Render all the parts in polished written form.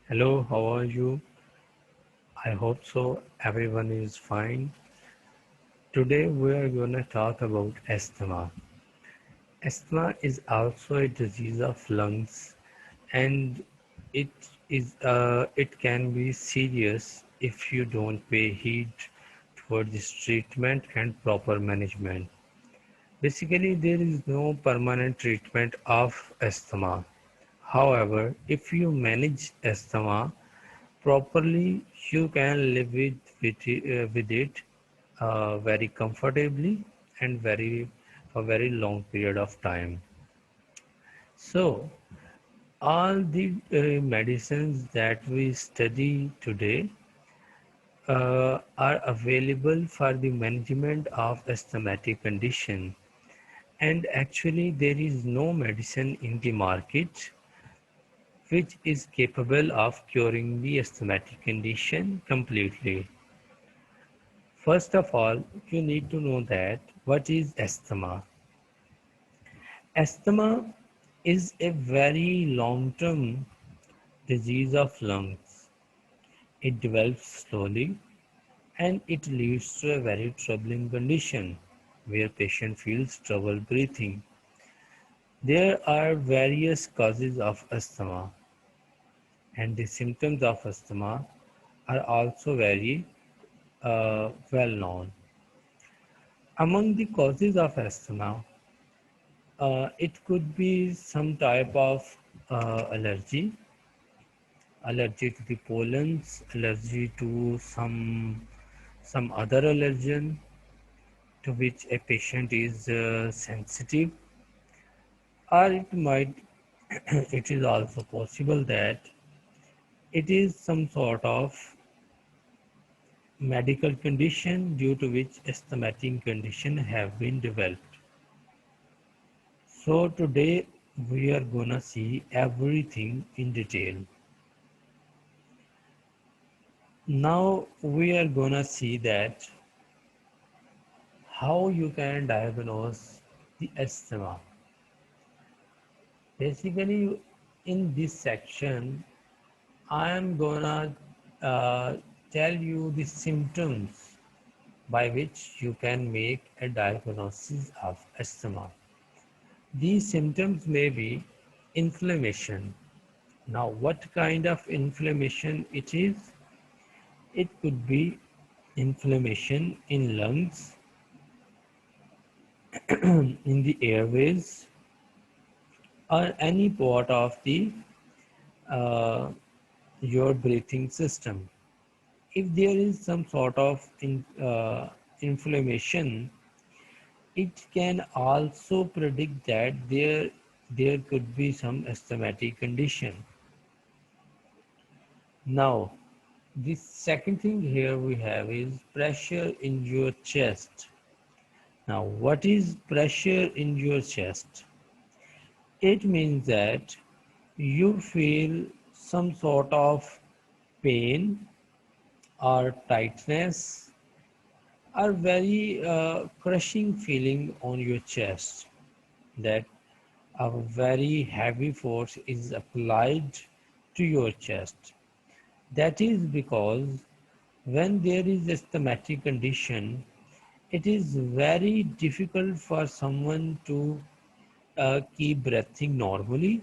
Hello, how are you? I hope so. Everyone is fine. Today we are going to talk about asthma. Asthma is also a disease of lungs and it it can be serious if you don't pay heed towards this treatment and proper management. Basically, there is no permanent treatment of asthma. However, if you manage asthma properly, you can live with it very comfortably and very for very long period of time. So all the medicines that we study today are available for the management of asthmatic condition, and actually there is no medicine in the market which is capable of curing the asthmatic condition completely. First of all, you need to know that what is asthma. Asthma is a very long-term disease of lungs. It develops slowly and it leads to a very troubling condition where patient feels trouble breathing. There are various causes of asthma and the symptoms of asthma are also very well known. Among the causes of asthma, it could be some type of allergy to the pollens, allergy to some other allergen to which a patient is sensitive, or it might it is also possible that it is some sort of medical condition due to which asthmatic condition have been developed. So today we are gonna see everything in detail. Now we are gonna see that how you can diagnose the asthma. Basically, in this section, I am gonna uh, tell you the symptoms by which you can make a diagnosis of asthma. These symptoms may be inflammation. Now, what kind of inflammation it is? It could be inflammation in lungs, in the airways, or any part of the uh, your breathing system. If there is some sort of inflammation, it can also predict that there could be some asthmatic condition. Now, the second thing here we have is pressure in your chest. Now, what is pressure in your chest? It means that you feel some sort of pain or tightness or very crushing feeling on your chest, that a very heavy force is applied to your chest. That is because when there is a asthmatic condition, it is very difficult for someone to keep breathing normally,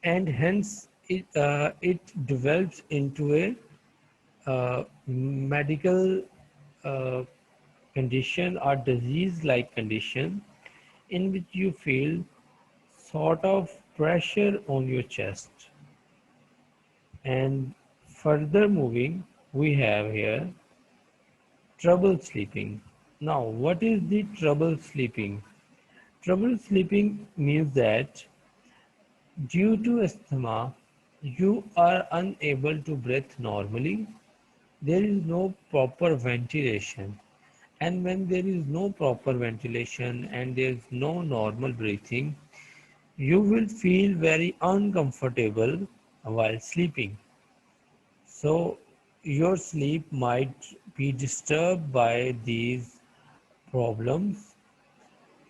and hence it develops into a medical uh, condition or disease like condition in which you feel sort of pressure on your chest. And further moving, we have here trouble sleeping. Now, what is the trouble sleeping? Trouble sleeping means that due to asthma, you are unable to breathe normally. There is no proper ventilation. And when there is no proper ventilation and there is no normal breathing, you will feel very uncomfortable while sleeping. So, your sleep might be disturbed by these problems.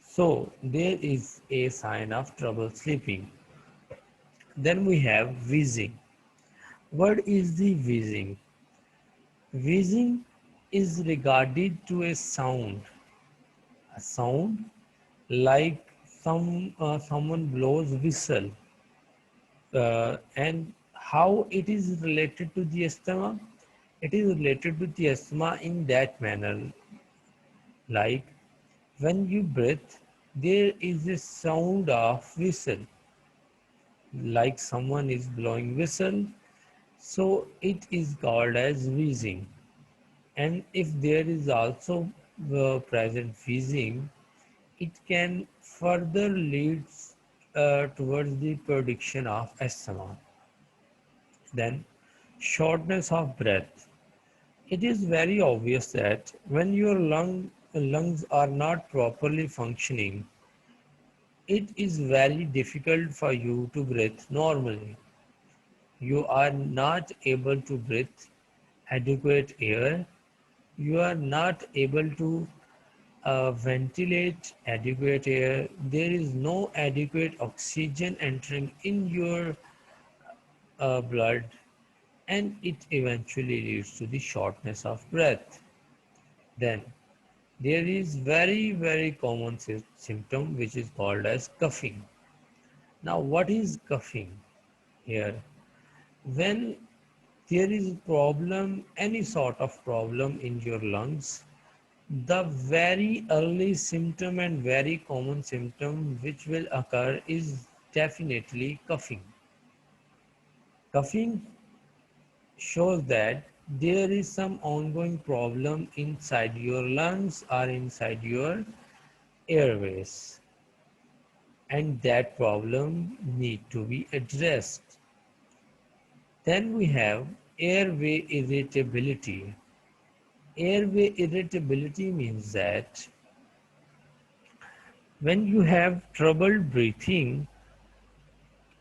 So, there is a sign of trouble sleeping. Then we have wheezing. What is the wheezing? Wheezing is regarded to a sound like someone blows whistle. And how it is related to the asthma? It is related to the asthma in that manner, like when you breathe, there is a sound of whistle, like someone is blowing whistle, so it is called as wheezing. And if there is also present wheezing, it can further lead towards the prediction of asthma. Then, shortness of breath. It is very obvious that when your lungs are not properly functioning, it is very difficult for you to breathe normally. You are not able to breathe adequate air. You are not able to ventilate adequate air. There is no adequate oxygen entering in your blood, and it eventually leads to the shortness of breath. Then there is very common symptom which is called as coughing. Now what is coughing here? When there is problem, any sort of problem in your lungs, the very early symptom and very common symptom which will occur is definitely coughing. Coughing shows that there is some ongoing problem inside your lungs or inside your airways, and that problem need to be addressed. Then we have airway irritability. Airway irritability means that when you have trouble breathing,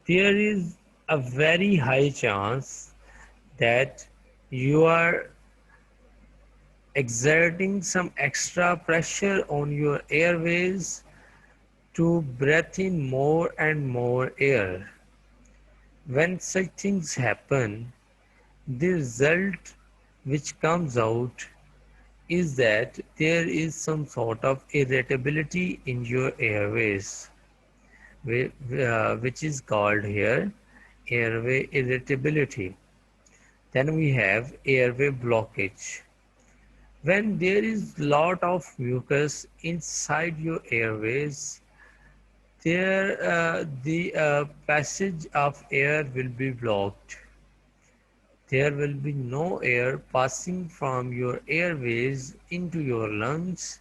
there is a very high chance that you are exerting some extra pressure on your airways to breathe in more and more air. When such things happen, the result which comes out is that there is some sort of irritability in your airways, which is called here airway irritability. Then we have airway blockage. When there is lot of mucus inside your airways, the passage of air will be blocked. There will be no air passing from your airways into your lungs,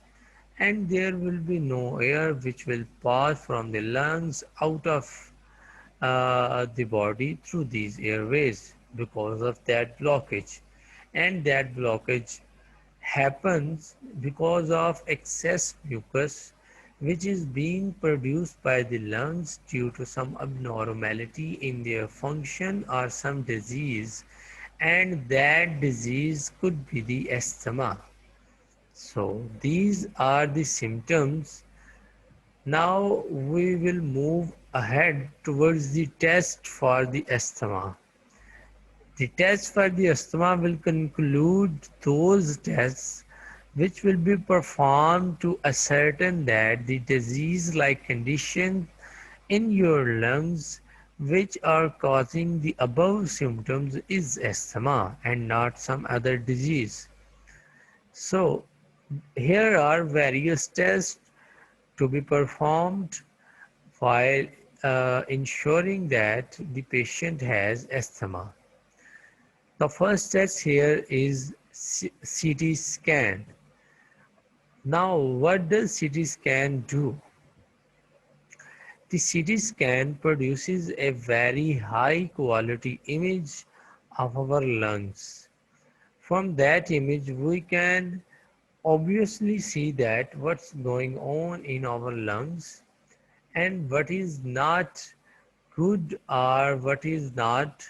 and there will be no air which will pass from the lungs out of the body through these airways because of that blockage. And that blockage happens because of excess mucus which is being produced by the lungs due to some abnormality in their function or some disease, and that disease could be the asthma. So these are the symptoms. Now we will move ahead towards the test for the asthma. The test for the asthma will conclude those tests which will be performed to ascertain that the disease-like condition in your lungs which are causing the above symptoms is asthma and not some other disease. So here are various tests to be performed while ensuring that the patient has asthma. The first test here is CT scan. Now, what does CT scan do? The CT scan produces a very high quality image of our lungs. From that image, we can obviously see that what's going on in our lungs and what is not good or what is not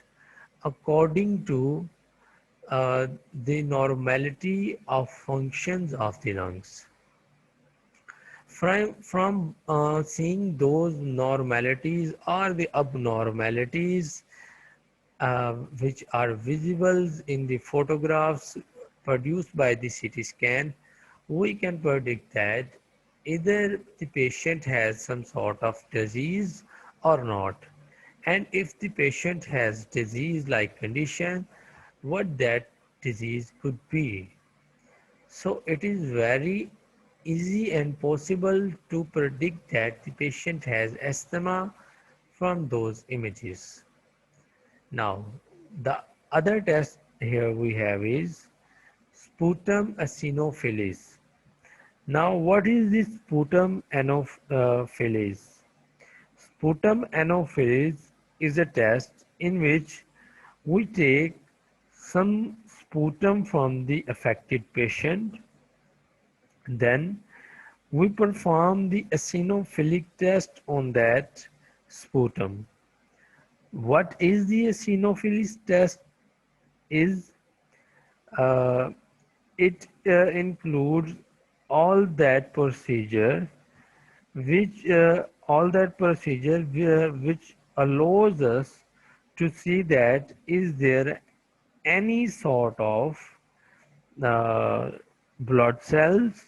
according to the normality of functions of the lungs. From seeing those normalities or the abnormalities, which are visible in the photographs produced by the CT scan, we can predict that either the patient has some sort of disease or not. And if the patient has disease-like condition, what that disease could be. So it is very easy and possible to predict that the patient has asthma from those images. Now, the other test here we have is sputum eosinophils. Now, what is this sputum eosinophils? Sputum eosinophils is a test in which we take some sputum from the affected patient, then we perform the eosinophilic test on that sputum. What is the eosinophilic test? Is uh, it includes all that procedure which allows us to see that is there any sort of uh, blood cells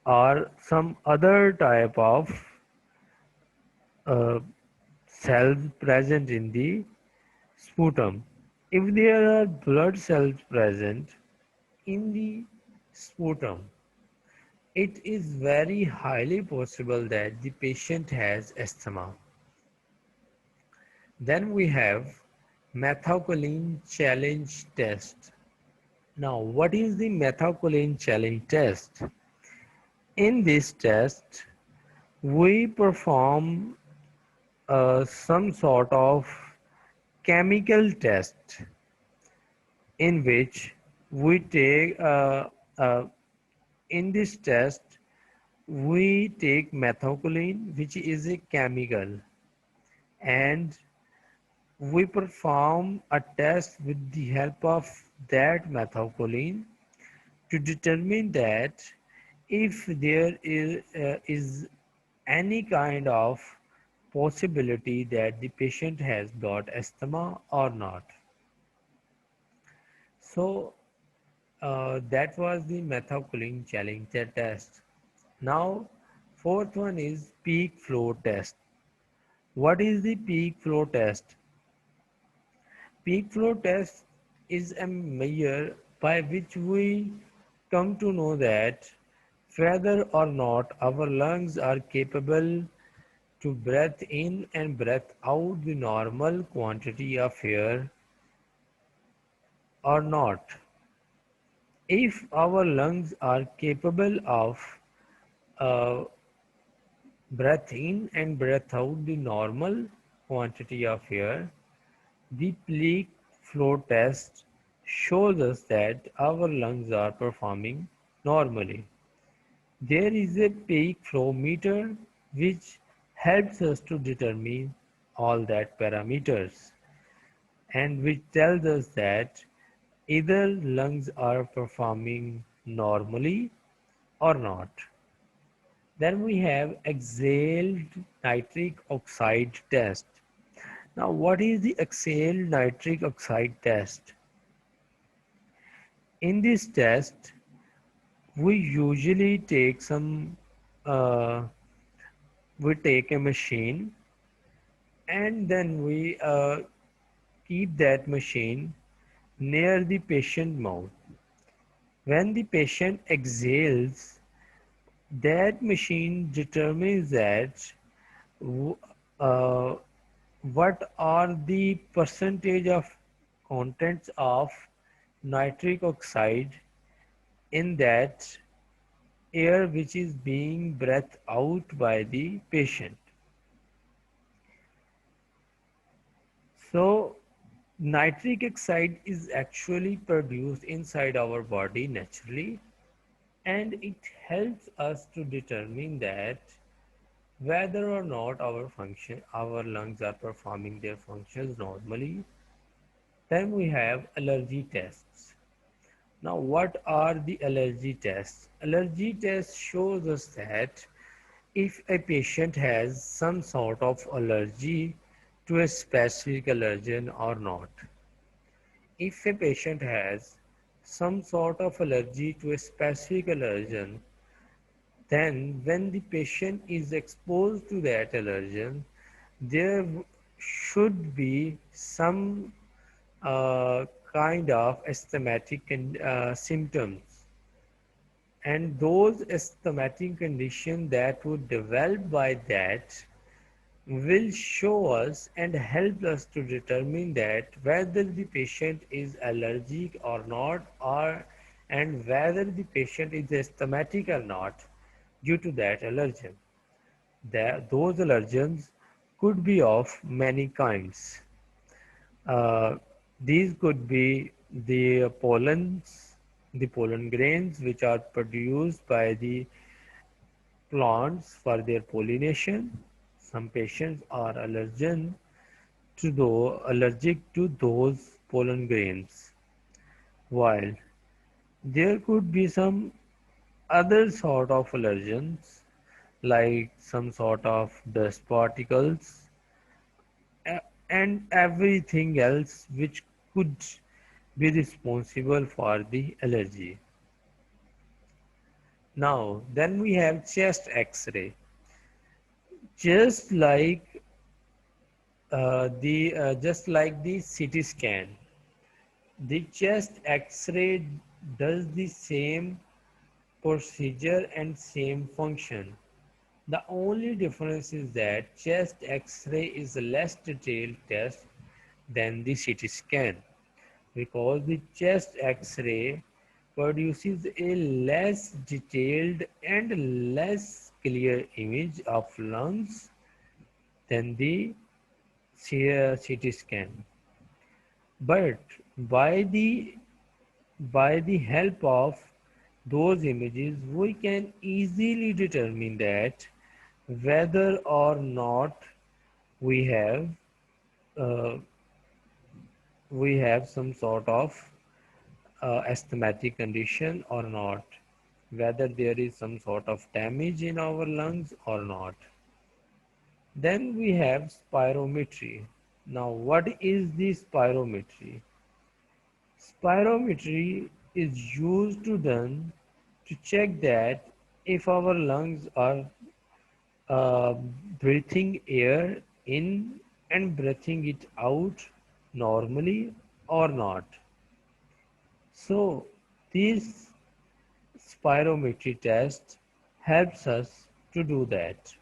or some other type of uh, cells present in the sputum. If there are blood cells present in the sputum, it is very highly possible that the patient has asthma. Then we have methacholine challenge test. Now, what is the methacholine challenge test? In this test, we perform some sort of chemical test in which we take uh, in this test we take methacholine, which is a chemical, and we perform a test with the help of that methacholine to determine that if there is any kind of possibility that the patient has got asthma or not. So that was the methacholine challenge test. Now, fourth one is peak flow test. What is the peak flow test? Peak flow test is a measure by which we come to know that whether or not our lungs are capable to breathe in and breathe out the normal quantity of air or not. If our lungs are capable of uh, breath in and breath out the normal quantity of air, the peak flow test shows us that our lungs are performing normally. There is a peak flow meter which helps us to determine all that parameters and which tells us that either lungs are performing normally or not. Then we have exhaled nitric oxide test. Now, what is the exhaled nitric oxide test? In this test, we usually take uh, we take a machine and then we keep that machine near the patient mouth. When the patient exhales, that machine determines that uh, what are the percentage of contents of nitric oxide in that air which is being breathed out by the patient. So nitric oxide is actually produced inside our body naturally, and it helps us to determine that whether or not our lungs are performing their functions normally. Then we have allergy tests. Now, what are the allergy tests? Allergy test shows us that if a patient has some sort of allergy to a specific allergen or not. If a patient has some sort of allergy to a specific allergen, then when the patient is exposed to that allergen, there should be some uh, kind of asthmatic symptoms, and those asthmatic conditions that would develop by that will show us and help us to determine that whether the patient is allergic or not, or and whether the patient is asthmatic or not due to that allergen. Those allergens could be of many kinds. Uh, these could be the pollen grains which are produced by the plants for their pollination. Some patients are allergic to those pollen grains, while there could be some other sort of allergens like some sort of dust particles and everything else which could be responsible for the allergy. Now, then we have chest X-ray. Just like the CT scan, the chest X-ray does the same procedure and same function. The only difference is that chest X-ray is a less detailed test than the CT scan, because the chest X-ray produces a less detailed and less clear image of lungs than the CT scan. But by the by the help of those images, we can easily determine that whether or not we have uh, we have some sort of asthmatic condition or not, whether there is some sort of damage in our lungs or not. Then we have spirometry. Now, what is the spirometry? Spirometry is used to check that if our lungs are uh, breathing air in and breathing it out normally or not. So, this spirometry test helps us to do that.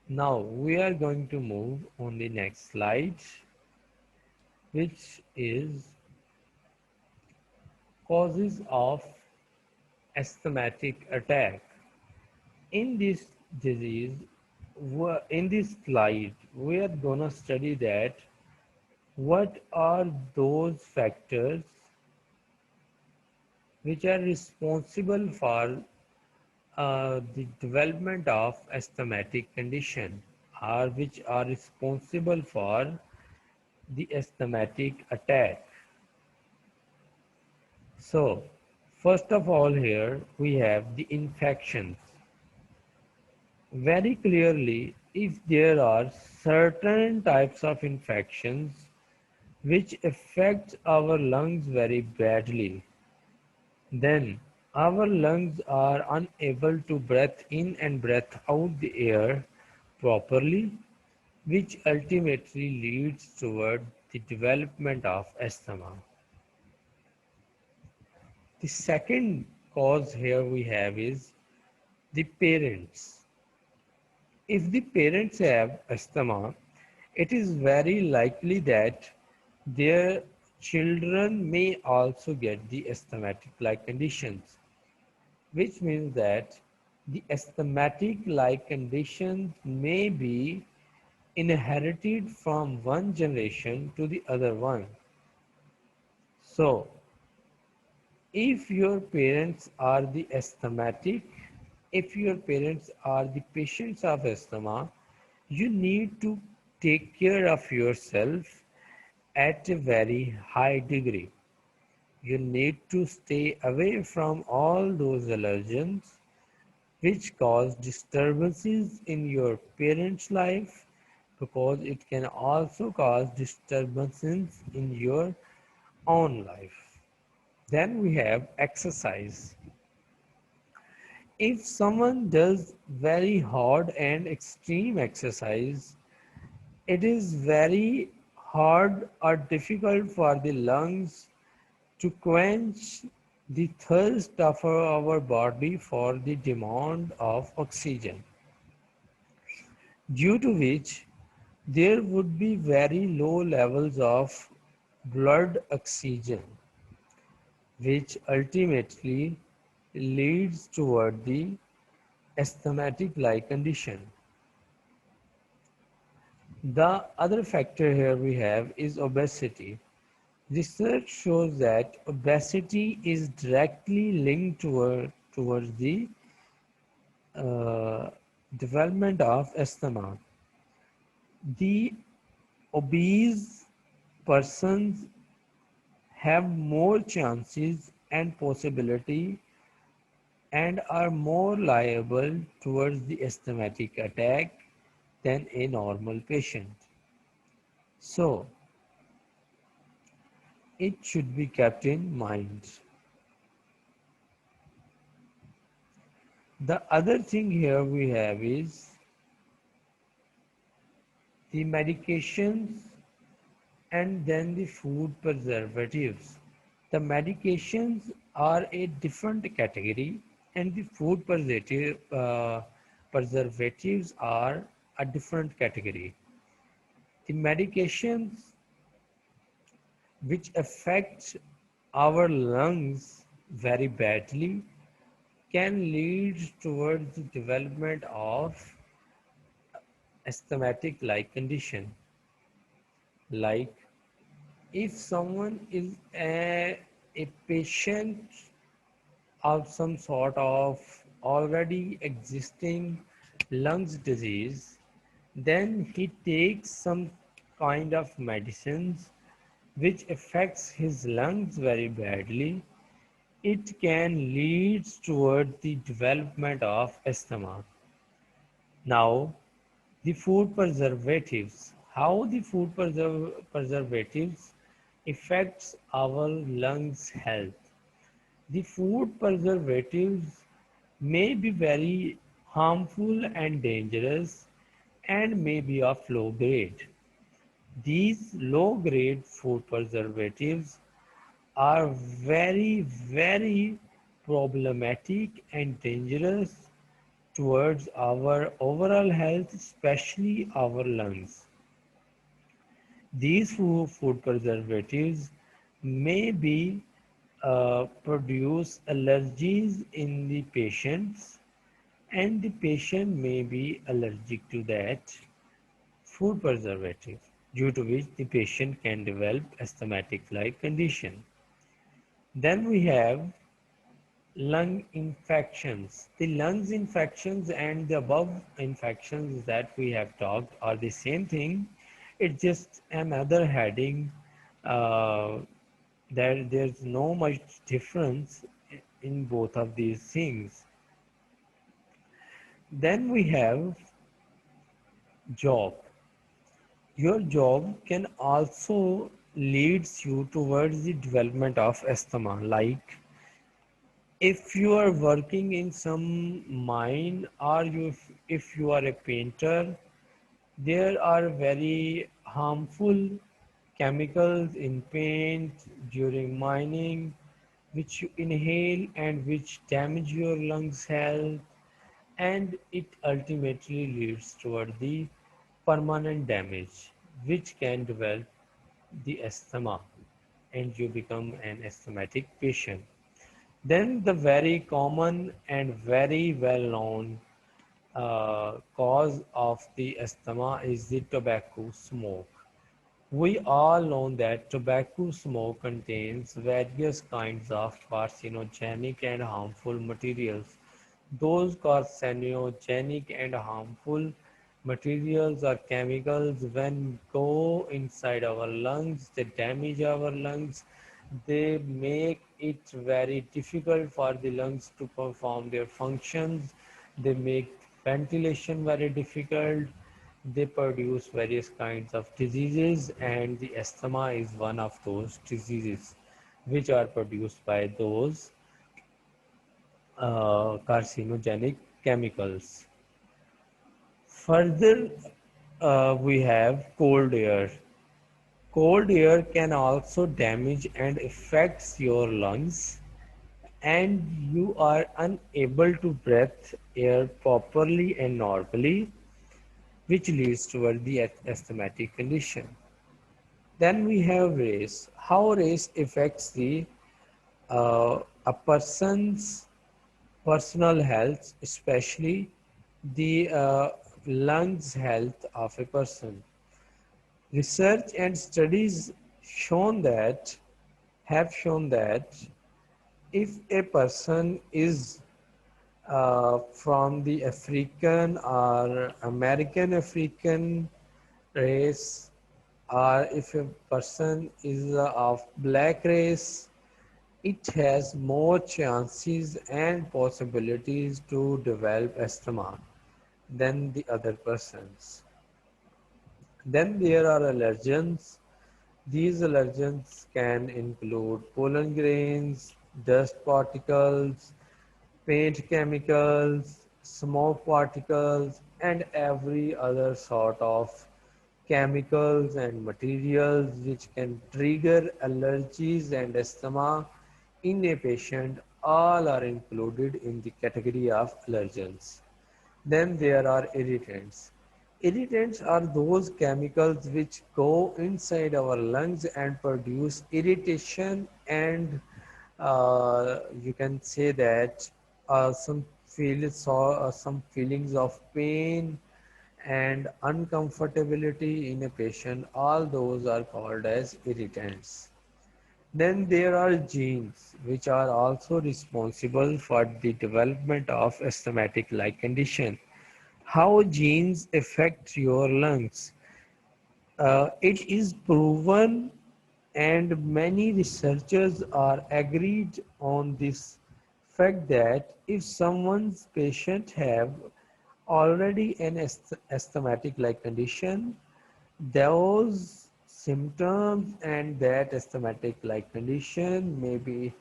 Now, we are going to move on the next slide, which is causes of asthmatic attack. In this disease, in this slide, we are gonna study that what are those factors which are responsible for the development of asthmatic condition, or which are responsible for the asthmatic attack. So, first of all, here we have the infections. Very clearly, if there are certain types of infections which affect our lungs very badly, then our lungs are unable to breathe in and breathe out the air properly, which ultimately leads toward the development of asthma. The second cause here we have is the parents. If the parents have asthma, it is very likely that their children may also get the asthmatic-like conditions, which means that the asthmatic-like conditions may be inherited from one generation to the other one. So, if your parents are the asthmatic, if your parents are the patients of asthma, you need to take care of yourself at a very high degree. You need to stay away from all those allergens which cause disturbances in your parents' life because it can also cause disturbances in your own life. Then we have exercise. If someone does very hard and extreme exercise, it is very hard or difficult for the lungs to quench the thirst of our body for the demand of oxygen, due to which there would be very low levels of blood oxygen, which ultimately leads toward the asthmatic like condition. The other factor here we have is obesity. Research shows that obesity is directly linked towards the uh, development of asthma. The obese persons have more chances and possibility and are more liable towards the asthmatic attack than a normal patient. So, it should be kept in mind. The other thing here we have is the medications and then the food preservatives. The medications are a different category and the preservatives are a different category. The medications which affect our lungs very badly can lead towards the development of asthmatic like condition. Like if someone is a patient of some sort of already existing lungs disease, then he takes some kind of medicines which affects his lungs very badly. It can lead toward the development of asthma. Now, the food preservatives. How the food preservatives affects our lungs health. The food preservatives may be very harmful and dangerous and may be of low grade. These low grade food preservatives are very, very problematic and dangerous towards our overall health, especially our lungs. These food preservatives may be produce allergies in the patients, and the patient may be allergic to that food preservative, due to which the patient can develop asthmatic-like condition. Then we have lung infections. The lungs infections and the above infections that we have talked are the same thing. It's just another heading. Uh, there's no much difference in both of these things. Then we have job. Your job can also leads you towards the development of asthma. Like if you are working in some mine or if you are a painter, there are very harmful chemicals in paint during mining which you inhale and which damage your lungs health, and it ultimately leads toward the permanent damage which can develop the asthma and you become an asthmatic patient. Then the very common and very well known cause of the asthma is the tobacco smoke. We all know that tobacco smoke contains various kinds of carcinogenic and harmful materials. Those carcinogenic and harmful materials or chemicals, when go inside our lungs, they damage our lungs. They make it very difficult for the lungs to perform their functions. They make ventilation very difficult. they produce various kinds of diseases, and the asthma is one of those diseases which are produced by those carcinogenic chemicals. Further, we have cold air. Cold air can also damage and affects your lungs, and you are unable to breathe air properly and normally, which leads toward the asthmatic condition. Then we have race. How race affects a person's personal health, especially the lungs health of a person. Research and studies shown that have shown that if a person is from the African or American African race, or if a person is of black race, it has more chances and possibilities to develop asthma than the other persons. Then there are allergens. These allergens can include pollen grains, dust particles, paint chemicals, smoke particles, and every other sort of chemicals and materials which can trigger allergies and asthma in a patient. All are included in the category of allergens. Then there are irritants. Irritants are those chemicals which go inside our lungs and produce irritation, and you can say that some feelings of pain and uncomfortability in a patient. All those are called as irritants. Then there are genes which are also responsible for the development of asthmatic like condition. How genes affect your lungs? It is proven, and many researchers are agreed on this fact, that if someone's patient have already an asthmatic like condition, those symptoms and that asthmatic like condition may be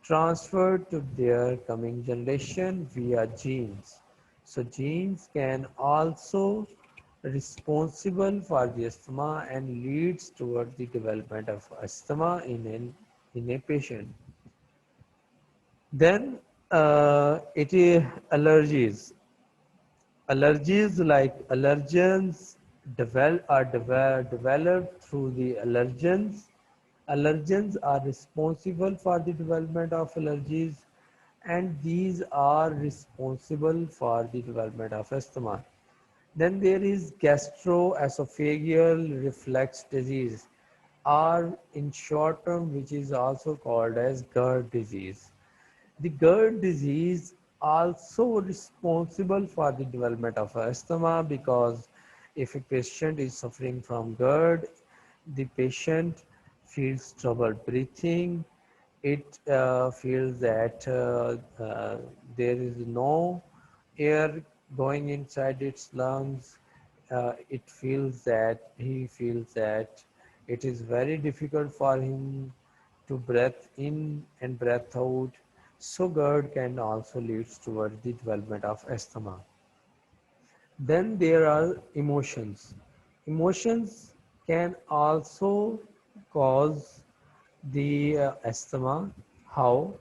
transferred to their coming generation via genes. So genes can also responsible for the asthma and leads toward the development of asthma in a patient. Then it is allergies. Allergies like allergens developed through the allergens. Allergens are responsible for the development of allergies, and these are responsible for the development of asthma. Then there is gastroesophageal reflux disease, or in short term, which is also called as GERD disease. The GERD disease also responsible for the development of asthma, because if a patient is suffering from GERD, the patient feels trouble breathing. It feels that there is no air going inside its lungs. He feels that it is very difficult for him to breathe in and breathe out. So GERD can also lead towards the development of asthma. Then there are emotions. Emotions can also cause the asthma. How?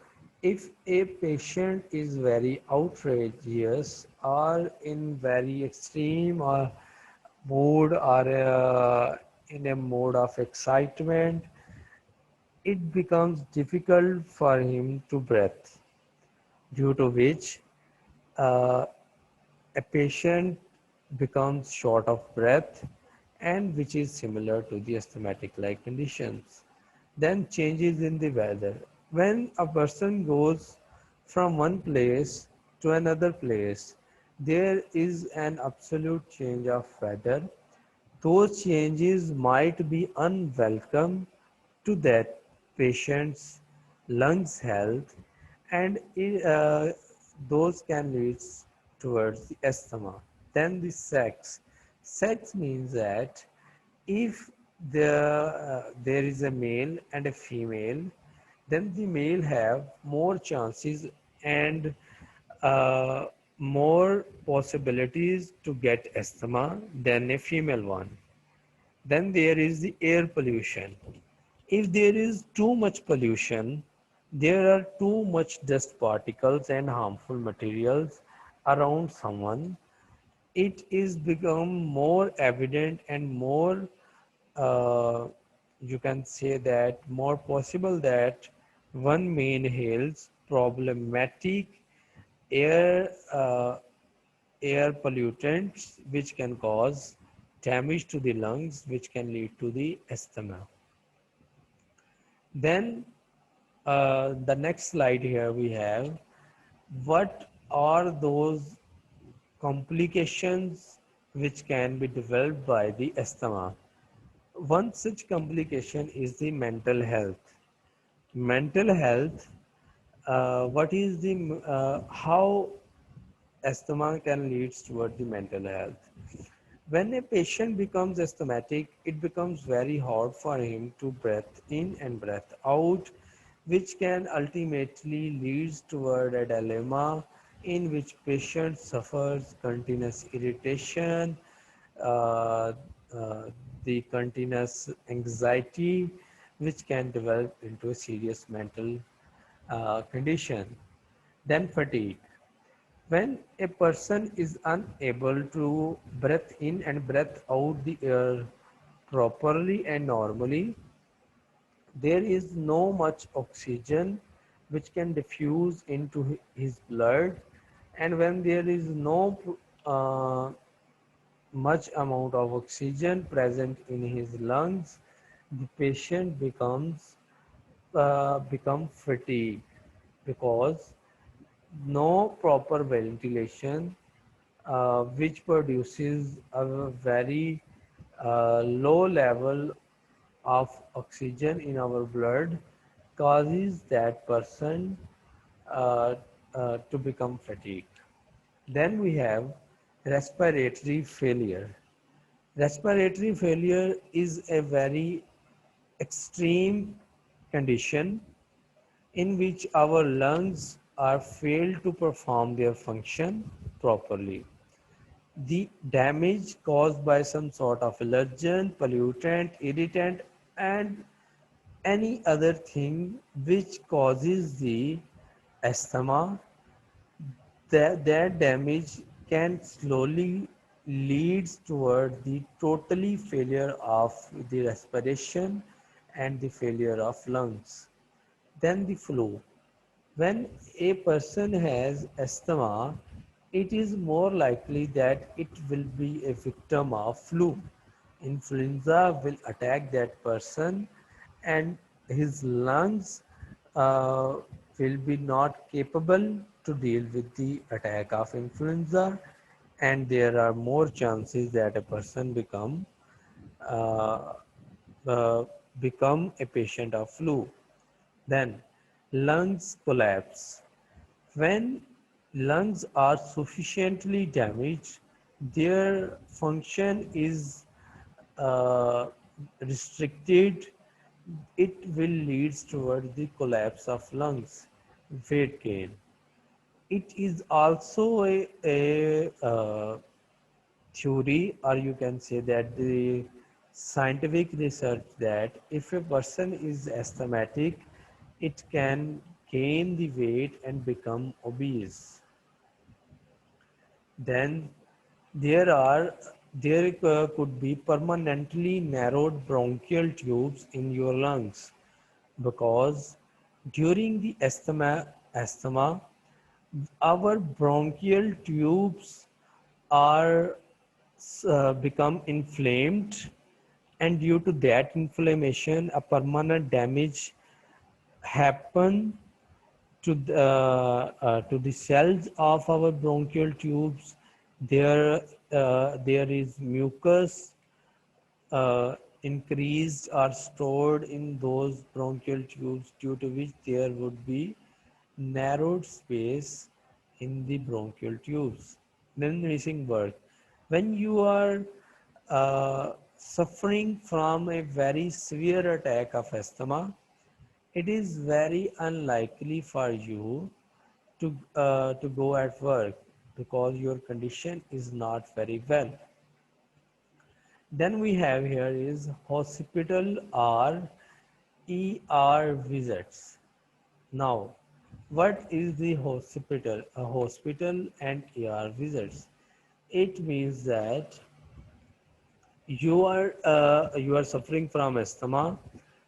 If a patient is very outrageous or in very extreme or mood, or in a mode of excitement, it becomes difficult for him to breathe, due to which uh, a patient becomes short of breath, and which is similar to the asthmatic like conditions. Then changes in the weather. When a person goes from one place to another place, there is an absolute change of weather. Those changes might be unwelcome to that patient's lungs health, and those can lead towards the asthma. Then the sex. Sex means that if there is a male and a female, then the male have more chances and uh, more possibilities to get asthma than a female one. Then there is the air pollution. If there is too much pollution, there are too much dust particles and harmful materials around someone, it is become more evident and more uh, you can say that more possible that one may inhales problematic air air pollutants which can cause damage to the lungs which can lead to the asthma. Then the next slide here we have what are those complications which can be developed by the asthma. One such complication is the mental health. Mental health, what is the how asthma can lead toward the mental health. When a patient becomes asthmatic, it becomes very hard for him to breathe in and breath out, which can ultimately lead toward a dilemma in which patient suffers continuous irritation, uh, uh, the continuous anxiety, which can develop into a serious mental condition. Then fatigue. When a person is unable to breathe in and breathe out the air properly and normally, there is no much oxygen which can diffuse into his blood, and when there is no uh, much amount of oxygen present in his lungs, the patient become fatigued because no proper ventilation, which produces a very low level of oxygen in our blood, causes that person uh, to become fatigued. Then we have respiratory failure. Respiratory failure is a very extreme condition in which our lungs are failed to perform their function properly. The damage caused by some sort of allergen, pollutant, irritant, and any other thing which causes the asthma, that damage can slowly leads toward the totally failure of the respiration and the failure of lungs. Then the flu. When a person has asthma, it is more likely that it will be a victim of flu. Influenza will attack that person and his lungs uh, will be not capable to deal with the attack of influenza, and there are more chances that a person uh, uh, become a patient of flu. Then lungs collapse. When lungs are sufficiently damaged, their function is uh, restricted. It will lead toward the collapse of lungs, weight gain. It is also a theory, or you can say that the scientific research that if a person is asthmatic, it can gain the weight and become obese. Then there could be permanently narrowed bronchial tubes in your lungs because during the asthma our bronchial tubes are become inflamed, and due to that inflammation a permanent damage happen to the cells of our bronchial tubes. There is mucus increased or stored in those bronchial tubes, due to which there would be narrowed space in the bronchial tubes. Then missing birth. When you are suffering from a very severe attack of asthma, it is very unlikely for you to go at work because your condition is not very well. Then we have here is hospital or ER visits. Now, what is the hospital? A hospital and ER visits. It means that you are suffering from asthma,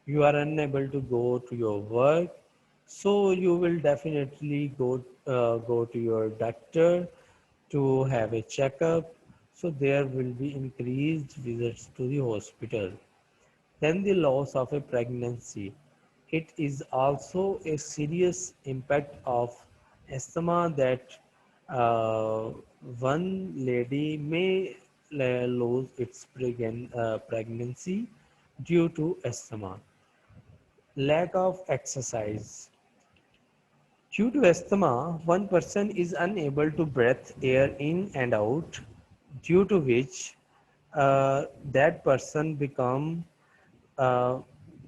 you are unable to go to your work, so you will definitely go to your doctor to have a checkup. So there will be increased visits to the hospital. Then the loss of a pregnancy. It is also a serious impact of asthma that uh, one lady may lose its pregnancy due to asthma. Lack of exercise. Due to asthma, one person is unable to breathe air in and out, due to which that person become uh,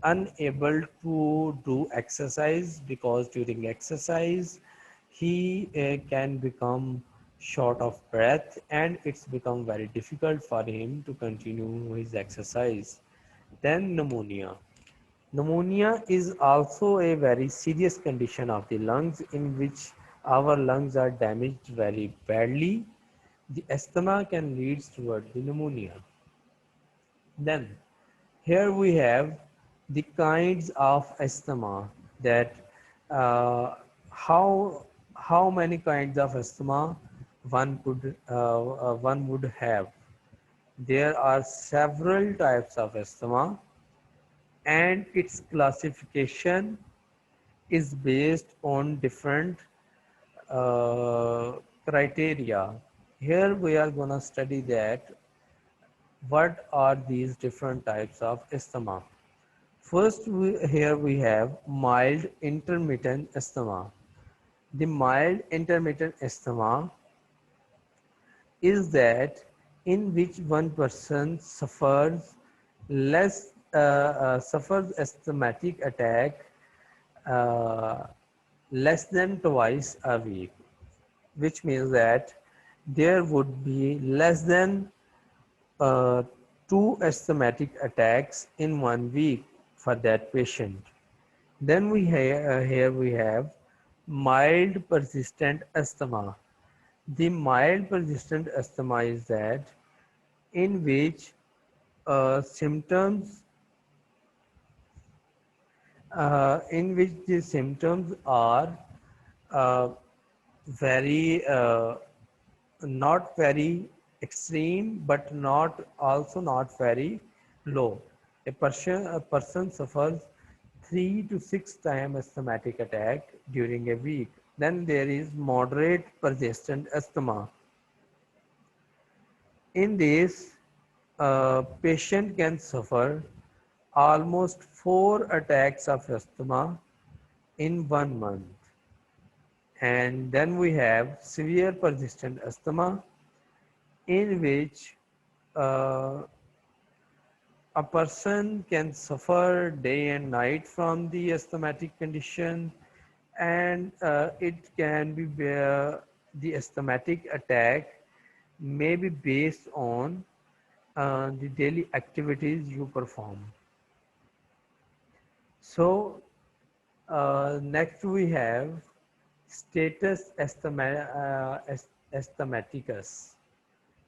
unable to do exercise, because during exercise he can become short of breath and it's become very difficult for him to continue his exercise. Then pneumonia. Pneumonia is also a very serious condition of the lungs in which our lungs are damaged very badly. The asthma can lead toward the pneumonia. Then here we have the kinds of asthma, that uh, how many kinds of asthma one would have. There are several types of asthma, and its classification is based on different uh, criteria. Here we are gonna study that what are these different types of asthma. First, here we have mild intermittent asthma. The mild intermittent asthma is that in which one person suffers asthmatic attack uh, less than twice a week, which means that there would be less than uh, two asthmatic attacks in 1 week for that patient. Then here we have mild persistent asthma. The mild persistent asthma is that in which symptoms the symptoms are uh, very not very extreme, but not also not very low. A person suffers 3 to 6 times asthmatic attack during a week. Then there is moderate persistent asthma. In this, a patient can suffer almost 4 attacks of asthma in 1 month. And then we have severe persistent asthma, in which uh, a person can suffer day and night from the asthmatic condition, and it can be the asthmatic attack may be based on the daily activities you perform. So next we have status asthmaticus.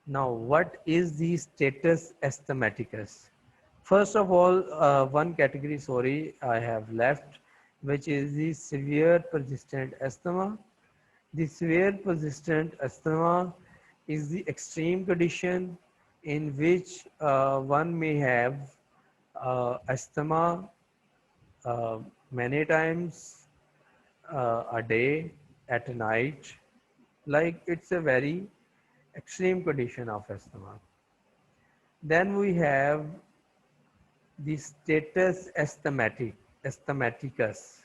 Now, what is the status asthmaticus? First of all, one category, sorry, I have left, which is the severe persistent asthma. The severe persistent asthma is the extreme condition in which one may have asthma uh, many times a day, at night, like it's a very extreme condition of asthma. Then we have the status asthmaticus.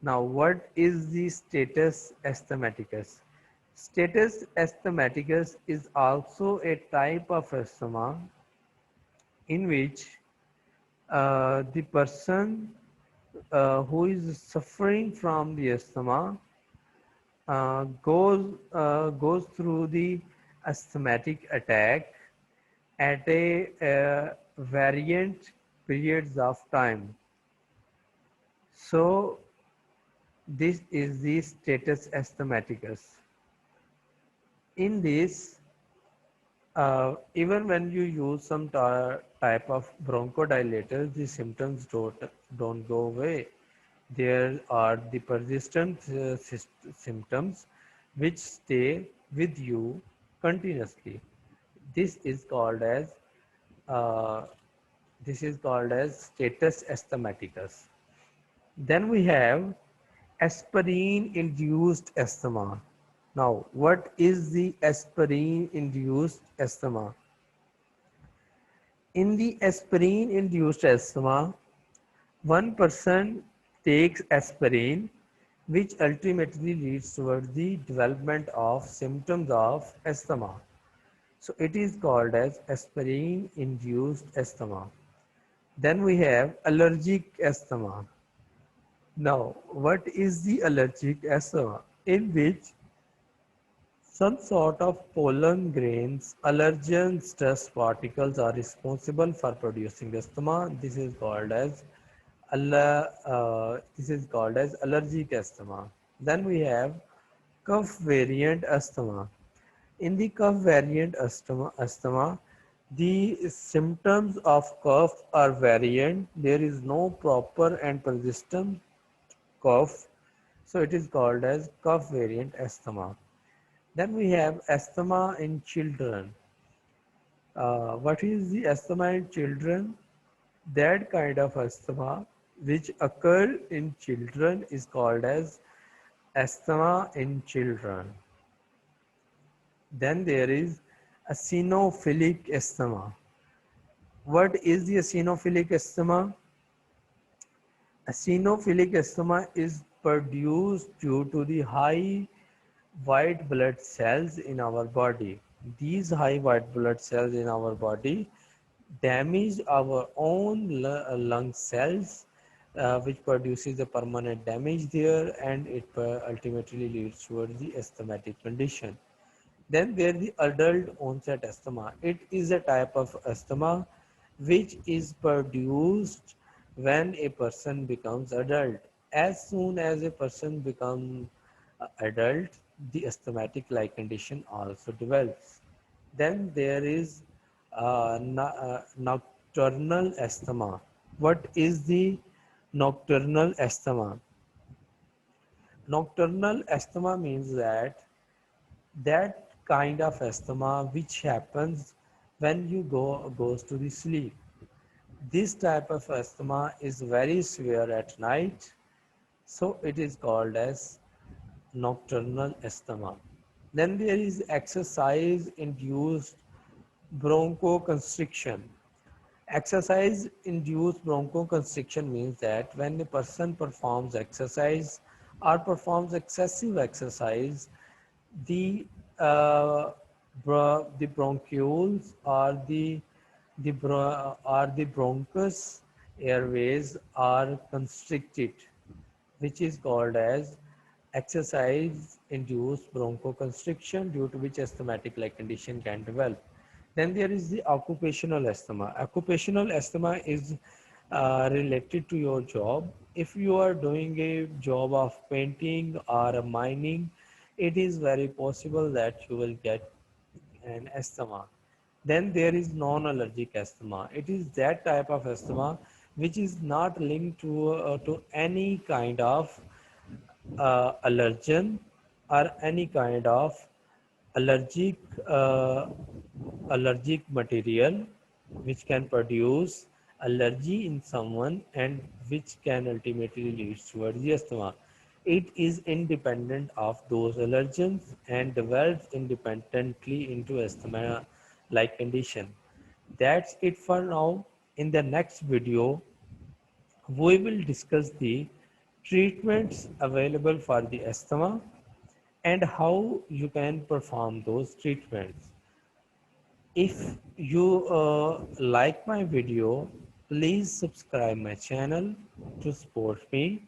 Now, what is the status asthmaticus? Status asthmaticus is also a type of asthma in which the person who is suffering from the asthma goes through the asthmatic attack at a variant periods of time. So this is the status asthmaticus. In this, even when you use some type of bronchodilators, the symptoms don't go away. There are the persistent symptoms which stay with you continuously. This is called as uh, status asthmaticus. Then we have aspirin-induced asthma. Now, what is the aspirin-induced asthma? In the aspirin-induced asthma, one person takes aspirin, which ultimately leads towards the development of symptoms of asthma. So it is called as aspirin-induced asthma. Then we have allergic asthma. Now, what is the allergic asthma? In which some sort of pollen grains, allergens, dust particles are responsible for producing asthma. This is called as allergic asthma. Then we have cough variant asthma. In the cough variant asthma, the symptoms of cough are variant. There is no proper and persistent cough, so it is called as cough variant asthma. Then we have asthma in children. What is the asthma in children? That kind of asthma which occur in children is called as asthma in children. Then there is eosinophilic asthma. What is the eosinophilic asthma? Eosinophilic asthma is produced due to the high white blood cells in our body. These high white blood cells in our body damage our own lung cells, which produces a permanent damage there, and it ultimately leads towards the asthmatic condition. Then there is the adult onset asthma. It is a type of asthma which is produced when a person becomes adult. As soon as a person becomes adult, the asthmatic like condition also develops. Then there is nocturnal asthma. What is the nocturnal asthma? Nocturnal asthma means that kind of asthma which happens when you goes to the sleep. This type of asthma is very severe at night, so it is called as nocturnal asthma. Then there is exercise induced bronchoconstriction. Exercise induced bronchoconstriction means that when a person performs exercise or performs excessive exercise, the the bronchioles or the bronchus airways are constricted, which is called as exercise induced bronchoconstriction, due to which asthmatic like condition can develop. Then there is the occupational asthma. Occupational asthma is related to your job. If you are doing a job of painting or mining, it is very possible that you will get an asthma. Then there is non-allergic asthma. It is that type of asthma which is not linked to any kind of allergen or any kind of allergic uh, allergic material which can produce allergy in someone and which can ultimately lead towards the asthma. It is independent of those allergens and develops independently into asthma like condition. That's it for now. In the next video, we will discuss the treatments available for the asthma and how you can perform those treatments. If you like my video, please subscribe my channel to support me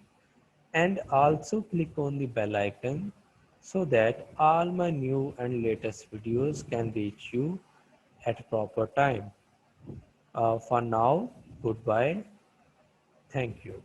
and also click on the bell icon so that all my new and latest videos can reach you at proper time. For now, goodbye. Thank you.